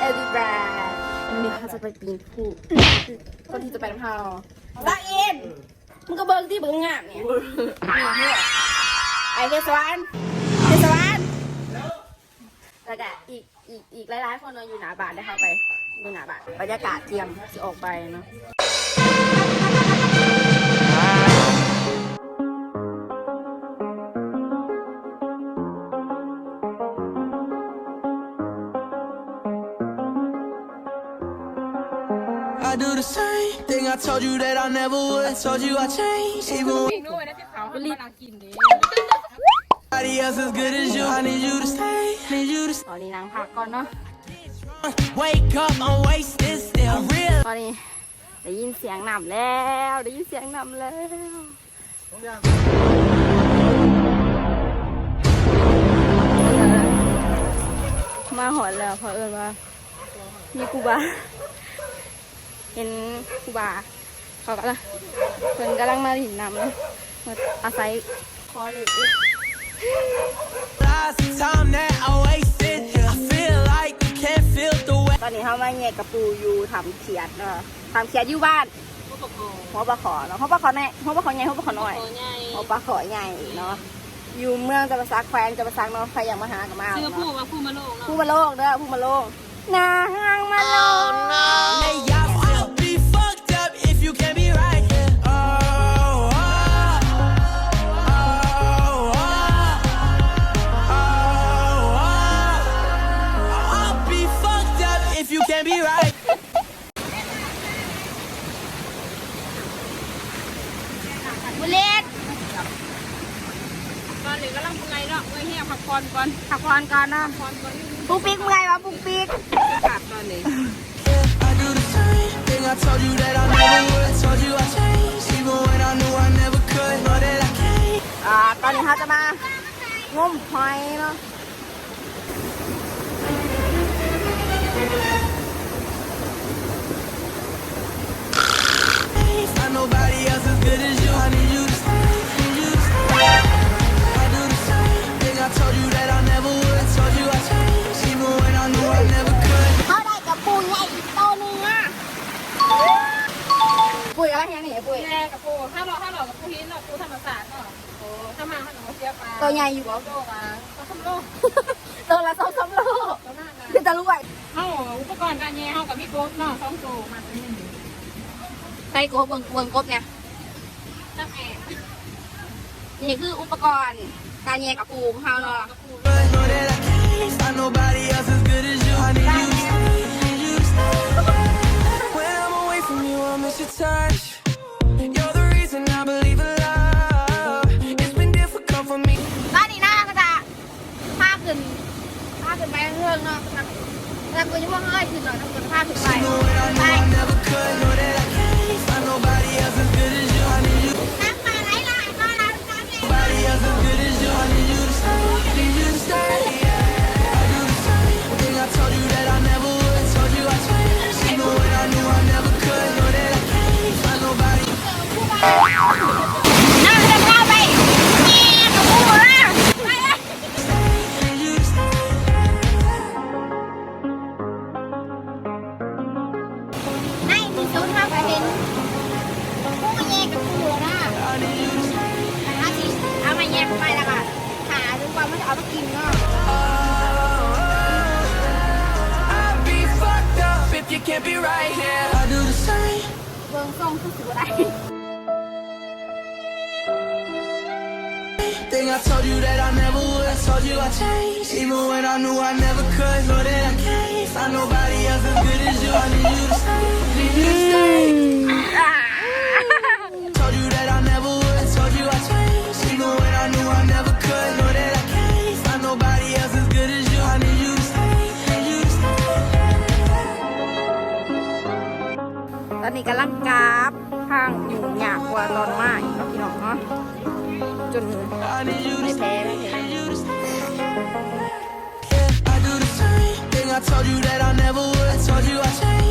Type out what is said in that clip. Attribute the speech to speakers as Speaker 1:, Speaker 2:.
Speaker 1: everybody วันนี้เขาจะไปปีนภูคนที่จะไปน้ำพาวตาเอ็นมึงก็เบิ้งที่เบิ้งงามเนี่ยไอเทสวานแล้วก็อีกหลายๆคนอยู่หน้าบ้านได้เข้าไปดูหน้าบ้านบรรยากาศเที่ยงจะออกไปเนาะ
Speaker 2: I do the same thing. I told you that I never would. I told you I changed. Even when nobody else as good as you, I need you to stay. Need you to
Speaker 1: ตอนนี้นั่งพักก่อนเนาะ
Speaker 2: wake up. I'm wasted still. Real.
Speaker 1: ตอนนี้ได้ยินเสียงนำแล้วมาหอนแล้วเพราะว่ามีกูบาเห็นกูบาเขาก็เพิ่นกำลังมาหินน้ำมาอาศัยคอหรือตอนนี้เขามาแยกกระปูอยู่ทำเขียดเนาะทำเขียดอยู่บ้านหัวปลาขอเนาะหัวปลาขอใหญ่หัวปลาขอน้อยหัวปลาขอใหญ่เนาะอยู่เมืองจะมาซักแควงจะมาซักเนาะใครอยากมาหากับมาเนาะผู้มาโลกเนาะผู้มาโลกนางมาโลกบุเล็ก
Speaker 3: ตอนนี้กำลังไงเนาะเฮียพักผ่อนก่อน
Speaker 1: นะปุ๊กปิ๊กเมื่อยปะปุ๊กปิ๊ก
Speaker 3: ขาดตอนนี้
Speaker 1: ตอนนี้เขาจะมางมหอยเนาะ
Speaker 2: Nobody else as good as you. I need you to stay. Need you to stay. I do the same thing. I told you that I never would. I told you I changed, even when I knew I never could.
Speaker 1: เขาได้กับปูใหญ่อีกตัวนึงอ่ะปุ๋ยอะไรอย่างนี้ปุ๋ย
Speaker 3: แม่กับปูถ้าเรากับปูหินเนาะปูธรรมศาสตร์เนาะโอ้ถ้ามาขนมเสียปลา
Speaker 1: ตัวใหญ่อยู่บ่
Speaker 3: โลกอ่ะก็ทำโลก
Speaker 1: ตัวละ2-3 โลคือจะรวย
Speaker 3: อุปกรณ์การแย่เฮากับพี่โก๊กเนาะ2 โลมาเป็น1
Speaker 1: ใส่กบเบิ่งกบเนี่ย
Speaker 3: ตั้งแอ
Speaker 1: นี่คืออุปกรณ์การแยกกับปูของเขาเนาะบ้านนี้หน้าก็จะพาขึ้นไปเรื่องเนาะแล้วกูจะว่าเฮ้ยขึ้นหน่อยต้องขึ้นพาขึ้นไปน้ำปลาไหลก็น้ำน้ำเลยน่าจะเข้าไปเนี่ยกับปูนะเอาไปกินเนาะเบิ่งส่งคือสิบ่ได้
Speaker 2: Thing I told you that I never would. I told you I changed, even when I knew I never could. Know that I can't find nobody else as good as you. I need you to stay. Need you to stay. Told you that I never would. I told you I changed, even when I knew I never could. Know that I can't find nobody else as good as you. I need you to stay. Need you to stay.
Speaker 1: ตอนนี้กำลังกราฟทางอยู่หยาบกว่าตอนมาอีกพี่น้องเนาะจนไม่แพ้
Speaker 2: I do the same thing. I told you that I never would. I told you I changed.